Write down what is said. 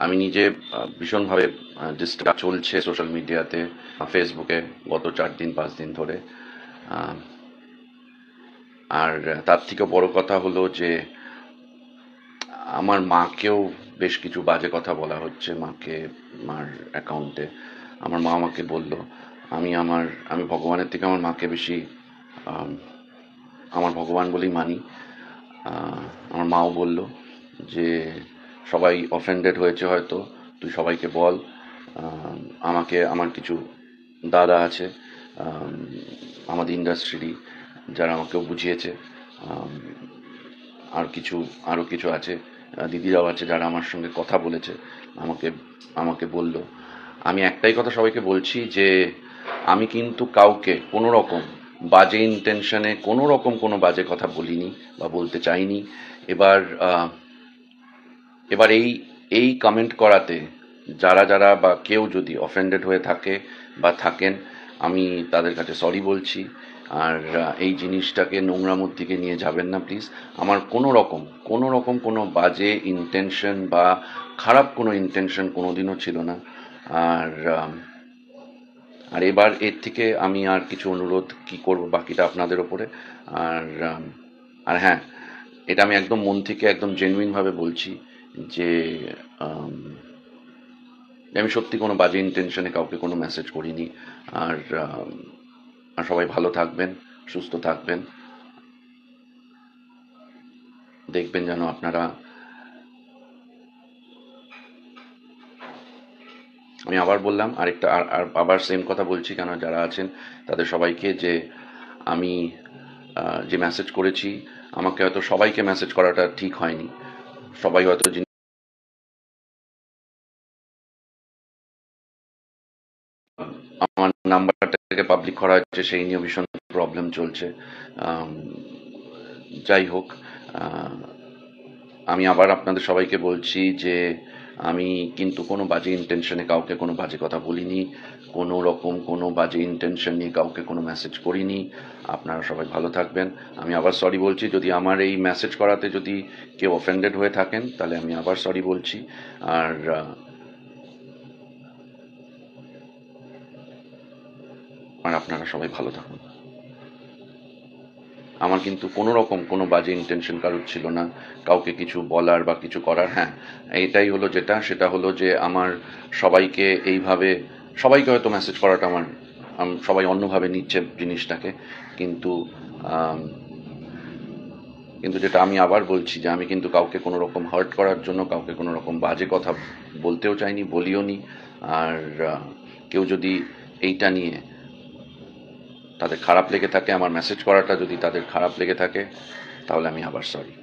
আমি নিজে ভীষণভাবে ডিস্টার্ব চলছে সোশ্যাল মিডিয়াতে, ফেসবুকে গত 4 দিন 5 দিন ধরে। আহ, আর তার থেকে বড় কথা হলো যে আমার মাকেও বেশ কিছু বাজে কথা বলা হচ্ছে, মার অ্যাকাউন্টে। আমার মা আমাকে বলল, আমি ভগবানের থেকে আমার মাকে বেশি আম, আমার ভগবান বলেই মানি। আহ, আমার মাও বলল যে সবাই অফেন্ডেড হয়েছে হয়তো, তুই সবাইকে বল। আমার কিছু দাদা আছে আম, আমাদের ইন্ডাস্ট্রিরই, যারা আমাকেও বুঝিয়েছে। আম, আরও কিছু আছে, দিদিরাও আছে যারা আমার সঙ্গে কথা বলেছে, আমাকে আমাকে বলল। আমি একটাই কথা সবাইকে বলছি যে আমি কিন্তু কাউকে কোনো রকম বাজে ইন্টেনশনে কোনো রকম কোনো বাজে কথা বলিনি বা বলতে চাইনি। এবার এবার এই কমেন্ট করাতে যারা যারা বা কেউ যদি অফেন্ডেড হয়ে থাকে বা থাকেন, আমি তাদের কাছে সরি বলছি। আর এই জিনিসটাকে নোংরামোর দিকে নিয়ে যাবেন না প্লিজ। আমার কোনো রকম কোনো বাজে ইন্টেনশন বা খারাপ কোনো ইন্টেনশন কোনো দিনও ছিল না। আর আর এবার এর থেকে আমি আর কিছু অনুরোধ কি করব বাকিটা আপনাদের ওপরে। আর আর হ্যাঁ, এটা আমি একদম মন থেকে একদম জেনুইনভাবে বলছি যে আম, আমি সত্যি কোনো বাজে ইন্টেনশনে কাউকে কোনো মেসেজ করিনি। আর আর সবাই ভালো থাকবেন, সুস্থ থাকবেন। দেখবেন যেন আপনারা, আমি আবার বললাম আরেকটা, আর আবার সেম কথা বলছি কেন যারা আছেন তাদের সবাইকে, যে আমি যে মেসেজ করেছি, আমাকে হয়তো সবাইকে মেসেজ করাটা ঠিক হয়নি। সবাই হয়তো আমার নাম্বারটাকে পাবলিক করা হচ্ছে সেই নিয়ে ভীষণ প্রবলেম চলছে। আম, যাই হোক, আহ, আমি আবার আপনাদের সবাইকে বলছি যে আমি কিন্তু কোনো বাজে ইন্টেনশনে কাউকে কোনো বাজে কথা বলিনি, কোনো রকম কোনো বাজে ইন্টেনশন নিয়ে কাউকে কোনো মেসেজ করিনি। আপনারা সবাই ভালো থাকবেন। আমি আবার সরি বলছি যদি আমার এই মেসেজ করাতে যদি কেউ অফেন্ডেড হয়ে থাকেন, তাহলে আমি আবার সরি বলছি। আর আর আপনারা সবাই ভালো থাকুন। আমার কিন্তু কোনো রকম কোনো বাজে ইন্টেনশন কারোর ছিল না কাউকে কিছু বলার বা কিছু করার। হ্যাঁ, এইটাই হলো সেটা হলো যে আমার সবাইকে এইভাবে, সবাইকে হয়তো মেসেজ করাটা আমার সবাই অন্যভাবে নিচ্ছে জিনিসটাকে। কিন্তু আম, কিন্তু যেটা আমি আবার বলছি যে আমি কিন্তু কাউকে কোনো রকম হার্ট করার জন্য কাউকে কোনো রকম বাজে কথা বলতেও চাইনি, বলিও নি। আর কেউ যদি এইটা নিয়ে তাদের খারাপ লেগে থাকে, আমার মেসেজ করাটা যদি তাদের খারাপ লেগে থাকে, তাহলে আমি আবার সরি।